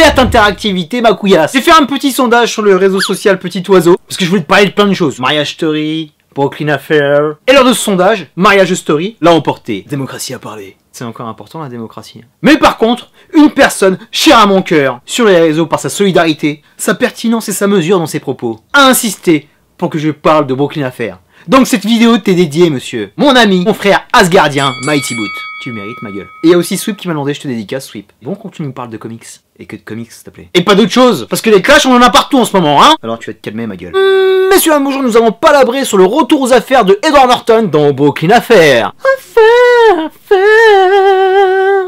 Alerte interactivité, ma couillasse. J'ai fait un petit sondage sur le réseau social Petit Oiseau, parce que je voulais te parler de plein de choses. Mariage Story, Brooklyn Affair. Et lors de ce sondage, Mariage Story l'a emporté. Démocratie à parler. C'est encore important la démocratie. Mais par contre, une personne chère à mon cœur, sur les réseaux par sa solidarité, sa pertinence et sa mesure dans ses propos, a insisté pour que je parle de Brooklyn Affair. Donc cette vidéo t'est dédiée, monsieur. Mon ami, mon frère Asgardien, Mighty Boot. Tu mérites ma gueule. Et il y a aussi Sweep qui m'a demandé, je te dédicace, Sweep. Bon quand tu nous parles de comics. Et que de comics, s'il te plaît. Et pas d'autre chose, parce que les clashs, on en a partout en ce moment, hein. Alors tu vas te calmer, ma gueule. Messieurs, bonjour, nous allons palabrer sur le retour aux affaires de Edward Norton dans Brooklyn Affair.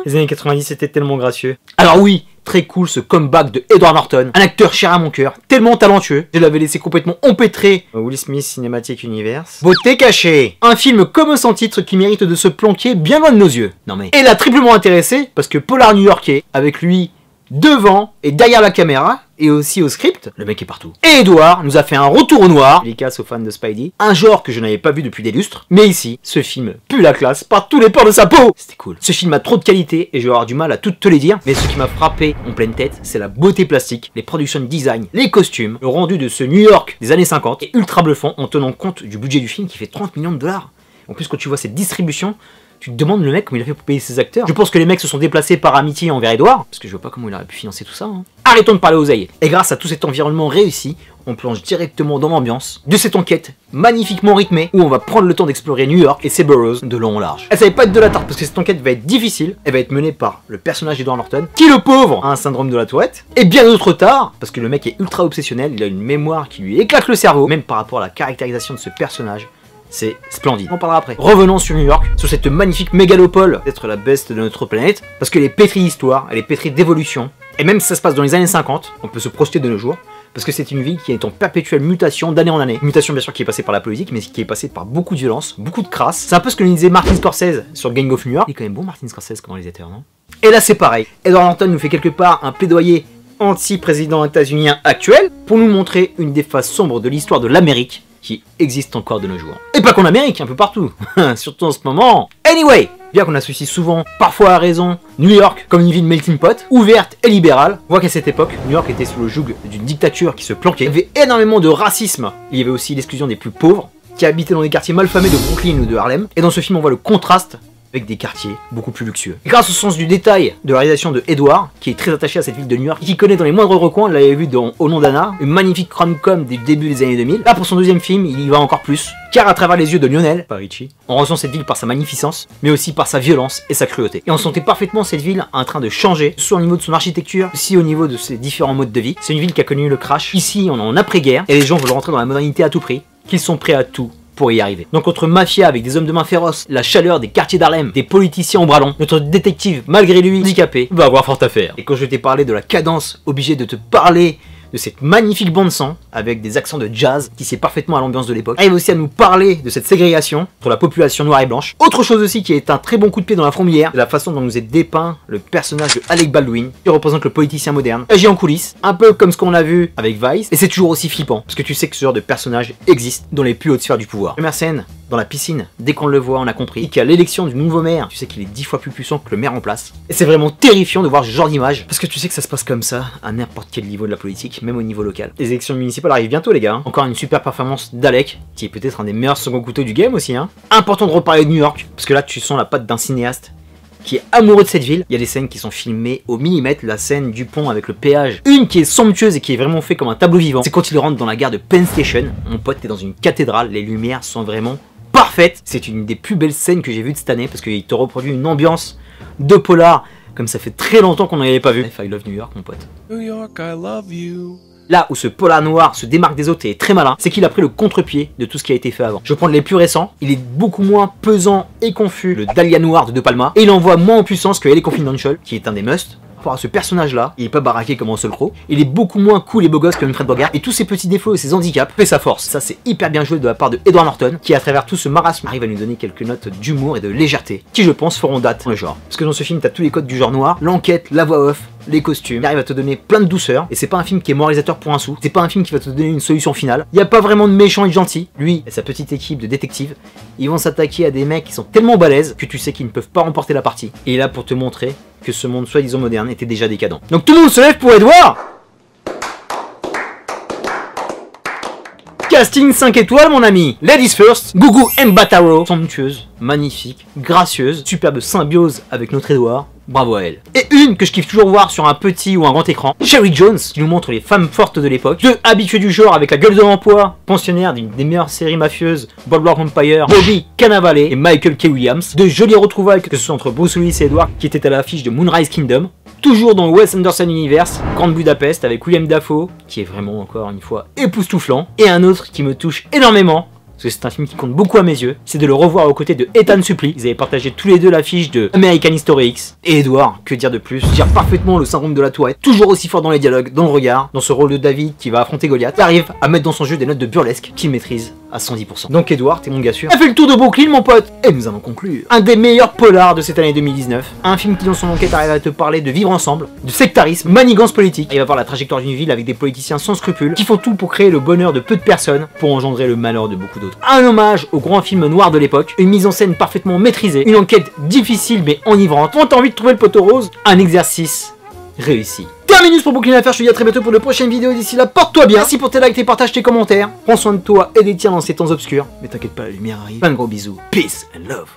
Les années 90, c'était tellement gracieux. Alors oui, très cool ce comeback de Edward Norton, un acteur cher à mon cœur, tellement talentueux, je l'avais laissé complètement empêtré. Will Smith Cinematic Universe. Beauté cachée. Un film comme sans titre qui mérite de se planquer bien loin de nos yeux. Non mais... Et l'a triplement intéressé, parce que polar new-yorkais, avec lui devant et derrière la caméra, et aussi au script, le mec est partout. Et Edward nous a fait un retour au noir, dédicace aux fans de Spidey, un genre que je n'avais pas vu depuis des lustres, mais ici, ce film pue la classe par tous les pores de sa peau. C'était cool. Ce film a trop de qualité, et je vais avoir du mal à toutes te les dire, mais ce qui m'a frappé en pleine tête, c'est la beauté plastique, les production design, les costumes, le rendu de ce New York des années 50, et ultra bluffant en tenant compte du budget du film qui fait 30 millions de dollars. En plus, quand tu vois cette distribution, tu te demandes le mec comment il a fait pour payer ses acteurs. Je pense que les mecs se sont déplacés par amitié envers Edward, parce que je vois pas comment il aurait pu financer tout ça. Hein. Arrêtons de parler oseille. Et grâce à tout cet environnement réussi, on plonge directement dans l'ambiance de cette enquête magnifiquement rythmée, où on va prendre le temps d'explorer New York et ses boroughs de long en large. Elle savait pas être de la tarte, parce que cette enquête va être difficile. Elle va être menée par le personnage d'Edward Norton, qui le pauvre a un syndrome de la Tourette, et bien d'autre tard, parce que le mec est ultra obsessionnel, il a une mémoire qui lui éclate le cerveau, même par rapport à la caractérisation de ce personnage. C'est splendide. On en parlera après. Revenons sur New York, sur cette magnifique mégalopole, d'être la best de notre planète, parce qu'elle est pétrie d'histoire, elle est pétrie d'évolution, et même si ça se passe dans les années 50, on peut se projeter de nos jours, parce que c'est une ville qui est en perpétuelle mutation d'année en année. Une mutation bien sûr qui est passée par la politique, mais qui est passée par beaucoup de violence, beaucoup de crasse. C'est un peu ce que nous disait Martin Scorsese sur Gang of New York. Il est quand même bon Martin Scorsese comme réalisateur, non? Et là c'est pareil. Edward Norton nous fait quelque part un plaidoyer anti-président états-unien actuel, pour nous montrer une des faces sombres de l'histoire de l'Amérique, qui existe encore de nos jours. Et pas qu'en Amérique, un peu partout, surtout en ce moment. Anyway, bien qu'on associe souvent, parfois à raison, New York comme une ville melting pot, ouverte et libérale, on voit qu'à cette époque, New York était sous le joug d'une dictature qui se planquait. Il y avait énormément de racisme, il y avait aussi l'exclusion des plus pauvres, qui habitaient dans des quartiers malfamés de Brooklyn ou de Harlem. Et dans ce film, on voit le contraste avec des quartiers beaucoup plus luxueux. Et grâce au sens du détail de la réalisation de Edward, qui est très attaché à cette ville de New York, et qui connaît dans les moindres recoins, on l'avait vu dans Au nom d'Anna, une magnifique rom-com du début des années 2000. Là, pour son deuxième film, il y va encore plus, car à travers les yeux de Lionel, pas Richie, on ressent cette ville par sa magnificence, mais aussi par sa violence et sa cruauté. Et on sentait parfaitement cette ville en train de changer, soit au niveau de son architecture, aussi au niveau de ses différents modes de vie. C'est une ville qui a connu le crash. Ici, on est en après-guerre, et les gens veulent rentrer dans la modernité à tout prix, qu'ils sont prêts à tout pour y arriver. Donc entre mafia avec des hommes de main féroces, la chaleur des quartiers d'Harlem, des politiciens au bras long, notre détective, malgré lui handicapé, va avoir fort à faire. Et quand je t'ai parlé de la cadence, obligé de te parler de cette magnifique bande son, avec des accents de jazz, qui sied parfaitement à l'ambiance de l'époque, arrive aussi à nous parler de cette ségrégation entre la population noire et blanche. Autre chose aussi qui est un très bon coup de pied dans la fourmilière, c'est la façon dont nous est dépeint le personnage de Alec Baldwin, qui représente le politicien moderne, agi en coulisses, un peu comme ce qu'on a vu avec Vice, et c'est toujours aussi flippant, parce que tu sais que ce genre de personnage existe dans les plus hautes sphères du pouvoir. Première scène, dans la piscine, dès qu'on le voit, on a compris qu'à l'élection du nouveau maire, tu sais qu'il est 10 fois plus puissant que le maire en place. Et c'est vraiment terrifiant de voir ce genre d'image, parce que tu sais que ça se passe comme ça, à n'importe quel niveau de la politique, même au niveau local. Les élections municipales arrivent bientôt les gars, hein. Encore une super performance d'Alec, qui est peut-être un des meilleurs second couteaux du game aussi, hein. Important de reparler de New York, parce que là tu sens la patte d'un cinéaste qui est amoureux de cette ville. Il y a des scènes qui sont filmées au millimètre, la scène du pont avec le péage, une qui est somptueuse et qui est vraiment fait comme un tableau vivant, c'est quand il rentre dans la gare de Penn Station. Mon pote est dans une cathédrale, les lumières sont vraiment parfaites. C'est une des plus belles scènes que j'ai vues de cette année, parce qu'il te reproduit une ambiance de polar comme ça fait très longtemps qu'on n'en avait pas vu. I love New York, mon pote. New York, I love you. Là où ce polar noir se démarque des autres et est très malin, c'est qu'il a pris le contre-pied de tout ce qui a été fait avant. Je vais prendre les plus récents, il est beaucoup moins pesant et confus, le Dahlia noir de De Palma, et il envoie moins en puissance que LA Confidential, qui est un des musts. Par rapport à ce personnage-là, il est pas baraqué comme un seul croc, il est beaucoup moins cool et beau gosse que Humphrey Bogart, et tous ses petits défauts et ses handicaps fait sa force. Ça c'est hyper bien joué de la part de Edward Norton, qui à travers tout ce marasme arrive à nous donner quelques notes d'humour et de légèreté, qui je pense feront date dans le genre. Parce que dans ce film t'as tous les codes du genre noir, l'enquête, la voix off, les costumes, il arrive à te donner plein de douceur, et c'est pas un film qui est moralisateur pour un sou, c'est pas un film qui va te donner une solution finale, il y a pas vraiment de méchant et de gentil, lui et sa petite équipe de détectives, ils vont s'attaquer à des mecs qui sont tellement balèzes que tu sais qu'ils ne peuvent pas remporter la partie, et il est là pour te montrer que ce monde soi-disant moderne était déjà décadent. Donc tout le monde se lève pour Edward. Casting 5 étoiles mon ami. Ladies first, Gugu Mbatha-Raw, somptueuse, magnifique, gracieuse, superbe symbiose avec notre Edward, bravo à elle. Et une que je kiffe toujours voir sur un petit ou un grand écran, Sherry Jones, qui nous montre les femmes fortes de l'époque, deux habitués du genre avec la gueule de l'emploi, pensionnaire d'une des meilleures séries mafieuses, Boardwalk Empire, Bobby Cannavale et Michael K. Williams, de jolies retrouvailles que ce soit entre Bruce Willis et Edward qui étaient à l'affiche de Moonrise Kingdom, toujours dans le Wes Anderson Universe, Grande Budapest avec William Dafoe, qui est vraiment encore une fois époustouflant, et un autre qui me touche énormément, parce que c'est un film qui compte beaucoup à mes yeux, c'est de le revoir aux côtés de Ethan Suplee. Ils avaient partagé tous les deux l'affiche de American History X. Et Edward, que dire de plus, gère parfaitement le syndrome de la tourette, toujours aussi fort dans les dialogues, dans le regard, dans ce rôle de David qui va affronter Goliath, il arrive à mettre dans son jeu des notes de burlesque qu'il maîtrise à 110%. Donc Edward, t'es mon gars sûr, a fait le tour de Brooklyn mon pote. Et nous allons conclure. Un des meilleurs polars de cette année 2019, un film qui dans son enquête arrive à te parler de vivre ensemble, de sectarisme, manigance politique. Il va voir la trajectoire d'une ville avec des politiciens sans scrupules, qui font tout pour créer le bonheur de peu de personnes, pour engendrer le malheur de beaucoup d'autres. Un hommage au grand film noir de l'époque, une mise en scène parfaitement maîtrisée, une enquête difficile mais enivrante. Quand t'as envie de trouver le poteau rose, un exercice réussi. Terminus pour Brooklyn Affaires, je te dis à très bientôt pour de prochaines vidéos. D'ici là, porte-toi bien. Merci pour tes likes, tes partages, tes commentaires. Prends soin de toi et des tiens dans ces temps obscurs. Mais t'inquiète pas, la lumière arrive. Plein de gros bisous. Peace and love.